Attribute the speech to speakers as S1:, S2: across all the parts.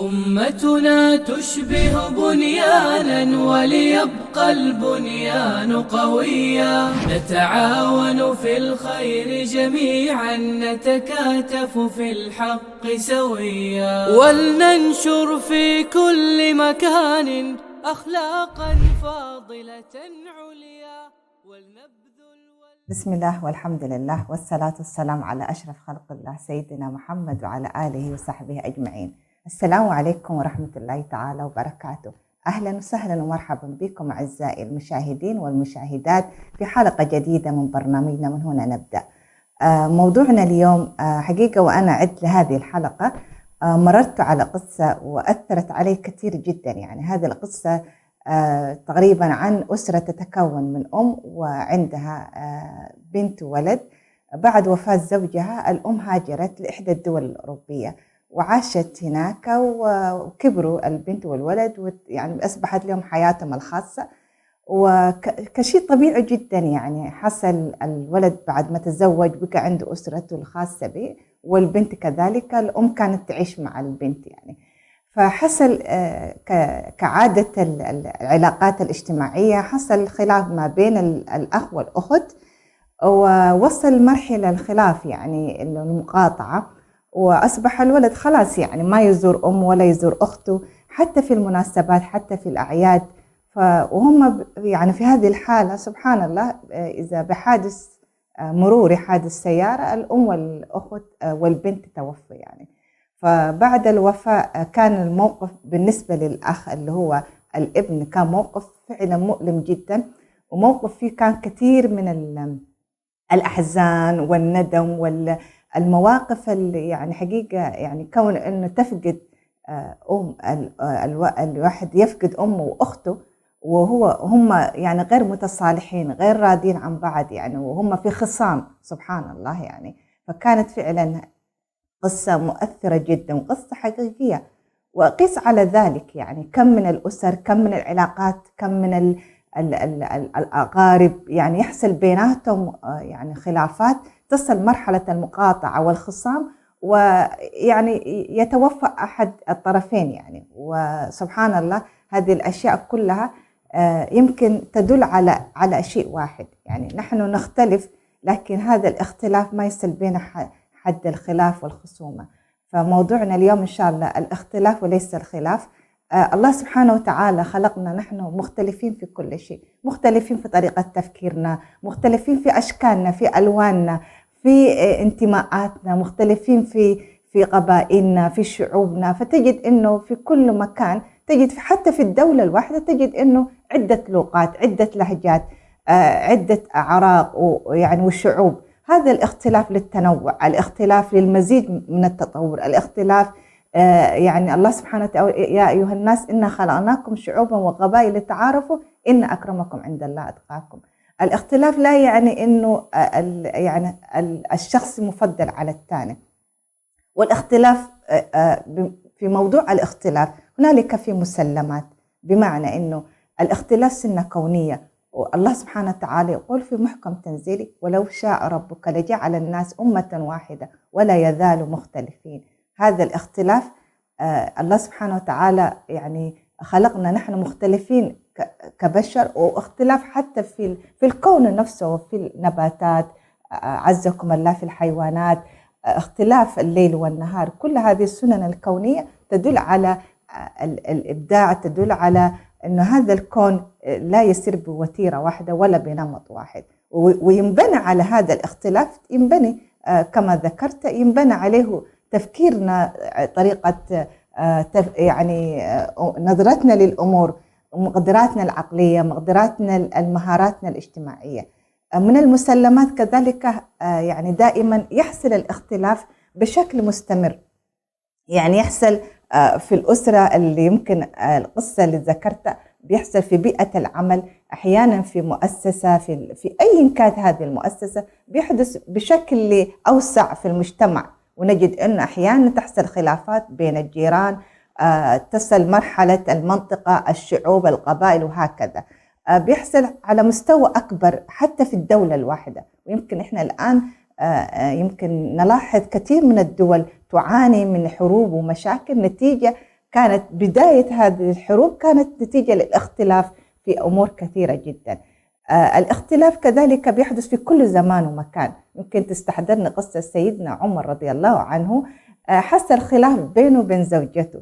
S1: أمتنا تشبه بنيانا وليبقى البنيان قويا، نتعاون في الخير جميعا، نتكاتف في الحق سويا، ولننشر في كل مكان أخلاقا فاضلة عليا
S2: بسم الله والحمد لله والصلاة والسلام على أشرف خلق الله سيدنا محمد وعلى آله وصحبه أجمعين. السلام عليكم ورحمة الله تعالى وبركاته. أهلا وسهلا ومرحبا بكم أعزائي المشاهدين والمشاهدات في حلقة جديدة من برنامجنا من هنا نبدأ. موضوعنا اليوم حقيقة وأنا أعد لهذه الحلقة مررت على قصة وأثرت علي كثير جدا. يعني هذه القصة تقريبا عن أسرة تتكون من أم وعندها بنت وولد. بعد وفاة زوجها الأم هاجرت لإحدى الدول الأوروبية وعاشت هناك وكبروا البنت والولد، يعني أصبحت لهم حياتهم الخاصة وكشيء طبيعي جدا. يعني حصل الولد بعد ما تزوج بقى عنده أسرته الخاصة به، والبنت كذلك. الأم كانت تعيش مع البنت يعني. فحصل كعادة العلاقات الاجتماعية حصل خلاف ما بين الأخ والأخت، ووصل مرحلة الخلاف يعني المقاطعة، وأصبح الولد خلاص يعني ما يزور أمه ولا يزور أخته حتى في المناسبات حتى في الأعياد. وهم يعني في هذه الحالة سبحان الله إذا بحادث مروري حادث سيارة الأم والأخت والبنت توفى يعني. فبعد الوفاة كان الموقف بالنسبة للأخ اللي هو الابن كان موقف فعلا مؤلم جدا، وموقف فيه كان كثير من الأحزان والندم والمواقف اللي يعني حقيقة يعني كون أنه تفقد الواحد يفقد أمه وأخته وهم يعني غير متصالحين غير راضين عن بعض يعني، وهم في خصام سبحان الله يعني. فكانت فعلا قصة مؤثرة جدا وقصة حقيقية. وقيس على ذلك يعني كم من الأسر، كم من العلاقات، كم من الأقارب يعني يحصل بيناتهم يعني خلافات تصل مرحلة المقاطعة والخصام، ويعني يتوفى أحد الطرفين يعني. وسبحان الله هذه الأشياء كلها يمكن تدل على شيء واحد، يعني نحن نختلف لكن هذا الاختلاف ما يصل بين حد الخلاف والخصومة. فموضوعنا اليوم إن شاء الله الاختلاف وليس الخلاف. الله سبحانه وتعالى خلقنا نحن مختلفين في كل شيء، مختلفين في طريقة تفكيرنا، مختلفين في أشكالنا، في ألواننا، في انتماءاتنا، مختلفين في قبائلنا، في شعوبنا. فتجد إنه في كل مكان تجد حتى في الدولة الواحدة تجد إنه عدة لغات، عدة لهجات، عدة أعراق ويعني والشعوب. هذا الاختلاف للتنوع، الاختلاف للمزيد من التطور، الاختلاف يعني الله سبحانه وتعالى يا أيها الناس إنا خلقناكم شعوبا وقبائل لتعارفوا إن أكرمكم عند الله أتقاكم. الاختلاف لا يعني إنه يعني الشخص مفضل على الثاني. والاختلاف في موضوع الاختلاف هنالك في مسلمات، بمعنى إنه الاختلاف سنة كونية. والله سبحانه وتعالى يقول في محكم تنزيله ولو شاء ربك لجعل الناس أمة واحدة ولا يزالوا مختلفين. هذا الاختلاف الله سبحانه وتعالى يعني خلقنا نحن مختلفين كبشر، واختلاف حتى في الكون نفسه وفي النباتات عزكم الله، في الحيوانات، اختلاف الليل والنهار. كل هذه السنن الكونية تدل على الإبداع، تدل على أن هذا الكون لا يسير بوتيرة واحدة ولا بنمط واحد، وينبنى على هذا الاختلاف ينبني كما ذكرت ينبنى عليه تفكيرنا، طريقة يعني نظرتنا للأمور، مقدراتنا العقلية، مقدراتنا المهاراتنا الاجتماعية. من المسلمات كذلك يعني دائما يحصل الاختلاف بشكل مستمر. يعني يحصل في الأسرة اللي يمكن القصة اللي ذكرتها بيحصل في بيئة العمل، أحيانا في مؤسسة، في أي كانت هذه المؤسسة بيحدث بشكل أوسع في المجتمع. ونجد أن أحيانا تحصل خلافات بين الجيران، تصل مرحلة المنطقة، الشعوب، القبائل وهكذا. بيحصل على مستوى أكبر حتى في الدولة الواحدة. ويمكن إحنا الآن يمكن نلاحظ كثير من الدول تعاني من حروب ومشاكل نتيجة كانت بداية هذه الحروب كانت نتيجة للاختلاف في أمور كثيرة جدا. الاختلاف كذلك بيحدث في كل زمان ومكان. ممكن تستحضرنا قصة سيدنا عمر رضي الله عنه، حصل خلاف بينه وبين زوجته،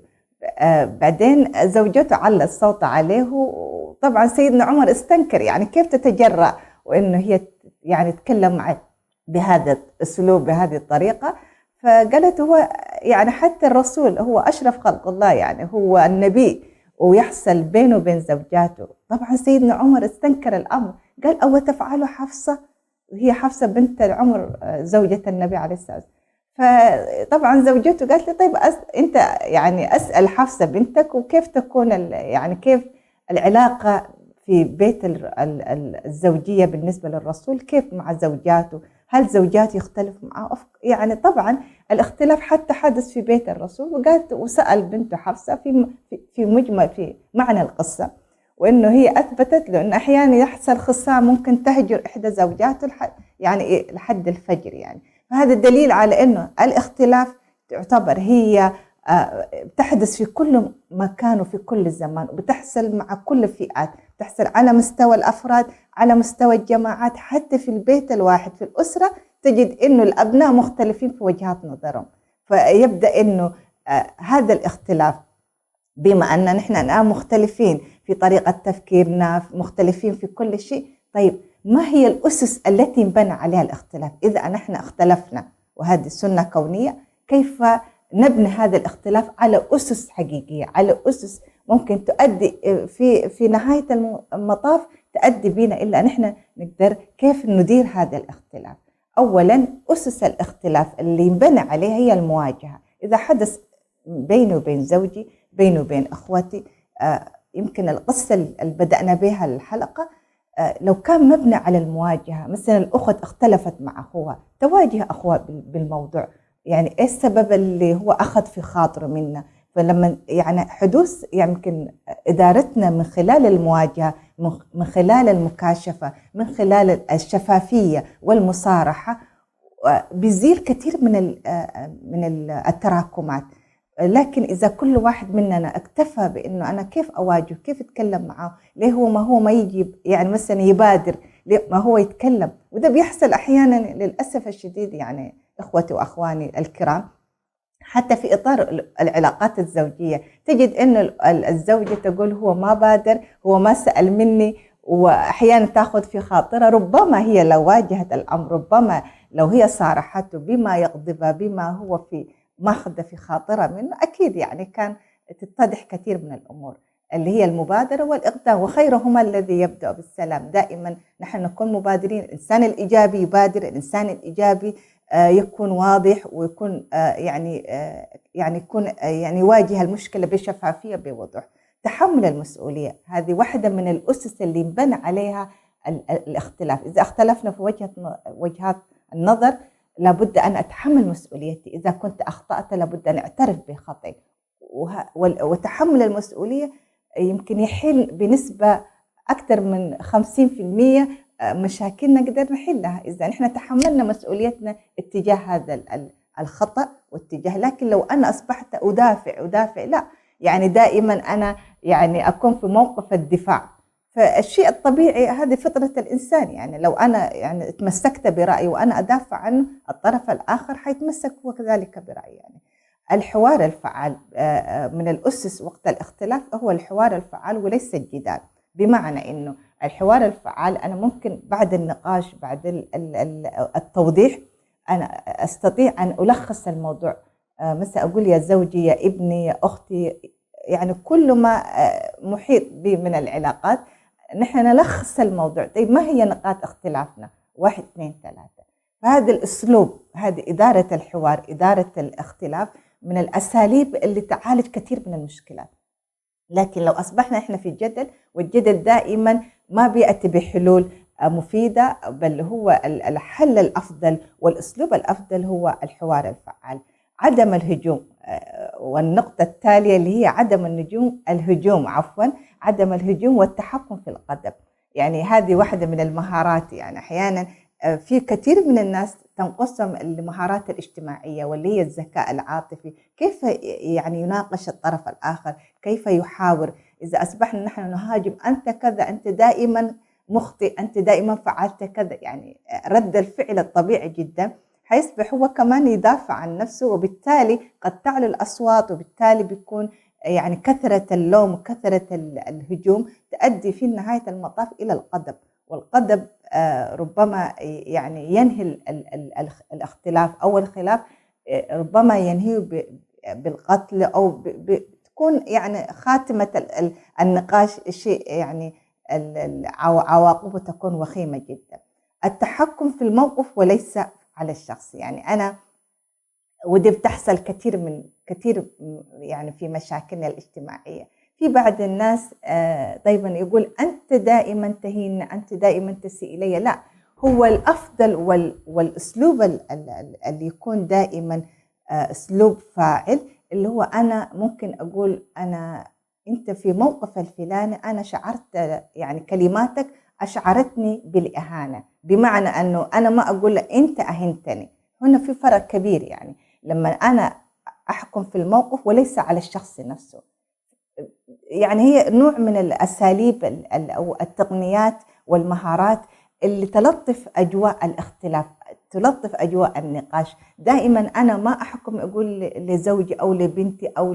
S2: بعدين زوجته علت الصوت عليه، وطبعا سيدنا عمر استنكر، يعني كيف تتجرأ وإنه هي يعني تتكلم معه بهذا الأسلوب بهذه الطريقة. فقالت هو يعني حتى الرسول هو أشرف خلق الله، يعني هو النبي ويحصل بينه وبين زوجاته. طبعا سيدنا عمر استنكر الأمر، قال أو تفعله حفصة، وهي حفصة بنت العمر زوجة النبي عليه الصلاة والسلام. فطبعا زوجته قالت له طيب أنت يعني أسأل حفصة بنتك وكيف تكون يعني كيف العلاقة في بيت الزوجية بالنسبة للرسول، كيف مع زوجاته، هل زوجات يختلف معه؟ يعني طبعا الاختلاف حتى حدث في بيت الرسول. وقالت وسأل بنته حفصة في مجمل في معنى القصة، وإنه هي أثبتت له إن أحيانا يحصل خصام ممكن تهجر إحدى زوجاته يعني لحد الفجر يعني. فهذا دليل على إنه الاختلاف تعتبر هي بتحدث في كل مكان وفي كل زمان، وبتحصل مع كل الفئات، بتحصل على مستوى الأفراد، على مستوى الجماعات، حتى في البيت الواحد في الأسرة تجد إنه الأبناء مختلفين في وجهات نظرهم. فيبدأ إنه هذا الاختلاف، بما أن نحن الآن مختلفين في طريقة تفكيرنا، مختلفين في كل شيء، طيب ما هي الأسس التي انبنى عليها الاختلاف؟ إذا نحن اختلفنا وهذه سنة كونية، كيف نبني هذا الاختلاف على أسس حقيقية، على أسس ممكن تؤدي في نهاية المطاف تؤدي بنا إلا نحن نقدر كيف ندير هذا الاختلاف. أولا أسس الاختلاف اللي ينبنى عليها هي المواجهة. إذا حدث بيني وبين زوجي، بيني وبين أخوتي، يمكن القصة اللي بدأنا بها الحلقة لو كان مبنى على المواجهة، مثلا الأخت اختلفت مع أخوها، تواجه أخوها بالموضوع، يعني إيه السبب اللي هو أخذ في خاطره منا. فلما يعني حدوث يمكن إدارتنا من خلال المواجهة، من خلال المكاشفة، من خلال الشفافية والمصارحة، بيزيل كثير من التراكمات. لكن إذا كل واحد مننا اكتفى بأنه أنا كيف أواجه، كيف أتكلم معه، ليه هو ما يجي يعني مثلا يبادر، ليه ما هو يتكلم، وده بيحصل أحيانا للأسف الشديد. يعني إخوتي وأخواني الكرام، حتى في إطار العلاقات الزوجية تجد أن الزوجة تقول هو ما بادر، هو ما سأل مني، وأحيانا تأخذ في خاطرها. ربما هي لو واجهت الأمر، ربما لو هي صارحته بما يغضبها، بما هو في ماخذ في خاطرها منه، أكيد يعني كان تتضح كثير من الأمور اللي هي المبادرة والإقدام، وخيرهما الذي يبدأ بالسلام. دائما نحن نكون مبادرين، الإنسان الإيجابي يبادر، الإنسان الإيجابي يكون واضح، ويكون يعني يكون يعني يواجه المشكلة بشفافية بوضوح. تحمل المسؤولية هذه واحدة من الأسس اللي ينبنى عليها الاختلاف. إذا اختلفنا في وجهات النظر، لابد أن أتحمل مسؤوليتي. إذا كنت أخطأت لابد أن أعترف بخطئي، وتحمل المسؤولية يمكن يحل بنسبة أكثر من 50% مشاكل نقدر نحلها إذا نحن تحملنا مسؤوليتنا اتجاه هذا الخطأ واتجاه. لكن لو أنا أصبحت أدافع لا، يعني دائما أنا يعني أكون في موقف الدفاع. فالشيء الطبيعي هذه فطرة الإنسان، يعني لو أنا يعني تمسكت برأيي وأنا أدافع عنه، الطرف الآخر حيتمسك هو كذلك برأيي. يعني الحوار الفعال من الأسس وقت الاختلاف هو الحوار الفعال وليس الجدال. بمعنى إنه الحوار الفعال أنا ممكن بعد النقاش، بعد التوضيح، أنا أستطيع أن ألخص الموضوع. مثلا أقول يا زوجي، يا ابني، يا أختي، يعني كل ما محيط بي من العلاقات، نحن نلخص الموضوع. طيب ما هي نقاط اختلافنا؟ 1 2 3. فهذا الأسلوب، هذه إدارة الحوار، إدارة الاختلاف، من الأساليب اللي تعالج كثير من المشكلات. لكن لو أصبحنا إحنا في جدل، والجدل دائما ما بيأتي بحلول مفيدة، بل هو الحل الأفضل والأسلوب الأفضل هو الحوار الفعال. عدم الهجوم، والنقطة التالية اللي هي عدم الهجوم والتحكم في الغضب. يعني هذه واحدة من المهارات. يعني أحيانا في كثير من الناس تنقصهم المهارات الاجتماعية واللي هي الذكاء العاطفي، كيف يعني يناقش الطرف الآخر، كيف يحاور. إذا أصبحنا نحن نهاجم أنت كذا، أنت دائما مخطئ، أنت دائما فعلت كذا، يعني رد الفعل الطبيعي جدا حيصبح هو كمان يدافع عن نفسه، وبالتالي قد تعلو الأصوات، وبالتالي بيكون يعني كثرة اللوم وكثرة الهجوم تؤدي في نهاية المطاف إلى الغضب، والغضب ربما يعني ينهي الاختلاف أو الخلاف، ربما ينهي بالقتل، أو بتكون يعني خاتمة النقاش شيء يعني عواقبه تكون وخيمة جدا. التحكم في الموقف وليس على الشخص، يعني أنا ودي بتحصل كثير يعني في مشاكلنا الاجتماعية. في بعض الناس دايما يقول أنت دائما تهين، أنت دائما تسيء إلي. لا، هو الأفضل والأسلوب اللي يكون دائما أسلوب فاعل، اللي هو أنا ممكن أقول أنت في موقف الفلاني أنا شعرت، يعني كلماتك أشعرتني بالإهانة، بمعنى أنه أنا ما أقول أنت أهنتني. هنا في فرق كبير، يعني لما أنا أحكم في الموقف وليس على الشخص نفسه. يعني هي نوع من الأساليب أو التقنيات والمهارات اللي تلطف أجواء الاختلاف، تلطف أجواء النقاش. دائما أنا ما أحكم أقول لزوجي أو لبنتي أو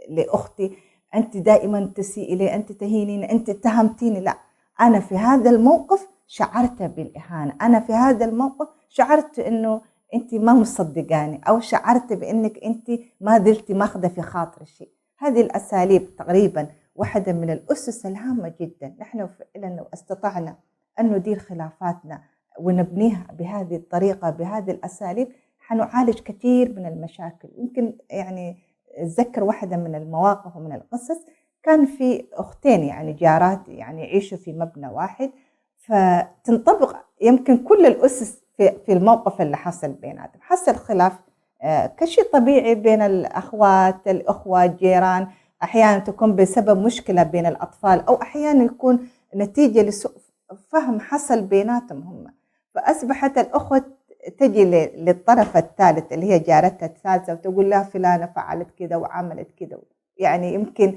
S2: لأختي أنت دائما تسيء إلي، أنت تهينيني، أنت اتهمتيني. لا، أنا في هذا الموقف شعرت بالإهانة، أنا في هذا الموقف شعرت أنه أنت ما مصدقاني، أو شعرت بأنك أنت ما زلتي ماخذة في خاطر الشيء. هذه الأساليب تقريبا واحدة من الأسس الهامة جدا. نحن فعلا لو استطعنا أن ندير خلافاتنا ونبنيها بهذه الطريقة، بهذه الأساليب، حنعالج كثير من المشاكل. يمكن يعني أتذكر واحدة من المواقف ومن القصص، كان في أختين يعني جارات يعني يعيشوا في مبنى واحد، فتنطبق يمكن كل الأسس في الموقف اللي حصل بيناتهم. حصل خلاف كشيء طبيعي بين الأخوات، الأخوة، الجيران، أحيانا تكون بسبب مشكلة بين الأطفال، أو أحيانا يكون نتيجة لسوء فهم حصل بيناتهم هم. فأصبحت الأخوة تجي للطرف الثالث اللي هي جارتها الثالثة وتقول لها فلانة فعلت كده وعملت كده، يعني يمكن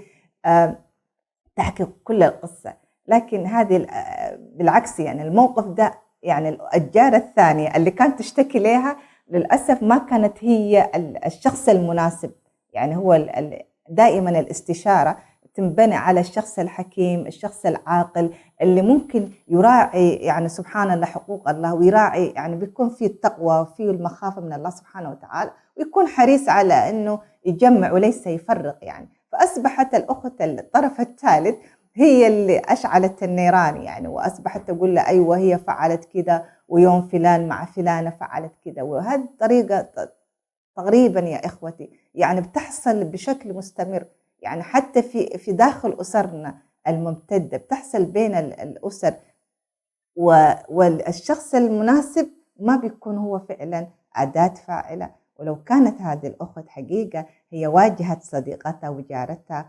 S2: تحكي كل القصة. لكن هذه بالعكس، يعني الموقف ده يعني الجارة الثانية اللي كانت تشتكي لها للأسف ما كانت هي الشخص المناسب. يعني هو دائما الاستشارة تنبني على الشخص الحكيم، الشخص العاقل اللي ممكن يراعي يعني سبحان الله حقوق الله، ويراعي يعني بيكون فيه التقوى وفيه المخافة من الله سبحانه وتعالى، ويكون حريص على أنه يجمع وليس يفرق يعني. فأصبحت الأخت الطرف الثالث هي اللي أشعلت النيران يعني، وأصبحت تقول له أيوة هي فعلت كده، ويوم فلان مع فلانة فعلت كده. وهذه الطريقة تقريبا يا إخوتي يعني بتحصل بشكل مستمر، يعني حتى في داخل أسرنا الممتدة بتحصل بين الأسر، والشخص المناسب ما بيكون هو فعلا أداة فاعلة. ولو كانت هذه الأخت حقيقة هي واجهت صديقتها وجارتها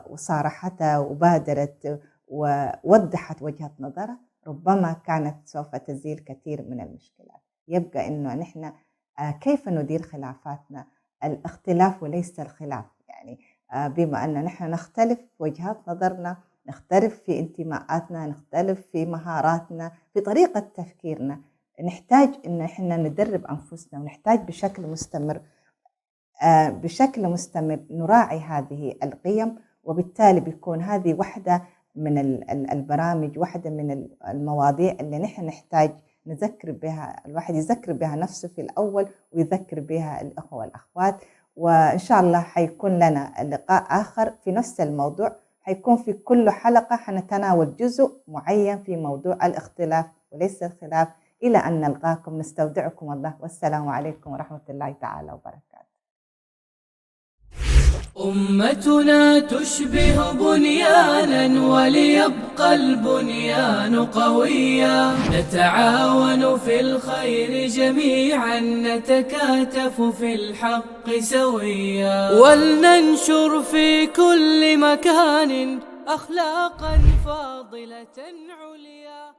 S2: وصارحتها وبادرت ووضحت وجهة نظرها، ربما كانت سوف تزيل كثير من المشكلات. يبقى إنه نحن كيف ندير خلافاتنا؟ الاختلاف وليس الخلاف، يعني بما أن نحن نختلف وجهات نظرنا، نختلف في انتماءاتنا، نختلف في مهاراتنا، في طريقة تفكيرنا، نحتاج إن إحنا ندرب أنفسنا، ونحتاج بشكل مستمر نراعي هذه القيم. وبالتالي بيكون هذه واحدة من البرامج، واحدة من المواضيع اللي نحن نحتاج نذكر بها، الواحد يذكر بها نفسه في الأول، ويذكر بها الأخوة والأخوات. وإن شاء الله حيكون لنا لقاء آخر في نفس الموضوع، حيكون في كل حلقة حنتناول جزء معين في موضوع الاختلاف وليس الخلاف. إلى أن نلقاكم، نستودعكم الله، والسلام عليكم ورحمة الله تعالى وبركاته.
S1: أمتنا تشبه بنيانا وليبقى البنيان قويا، نتعاون في الخير جميعا، نتكاتف في الحق سويا، ولننشر في كل مكان أخلاقا فاضلة عليا.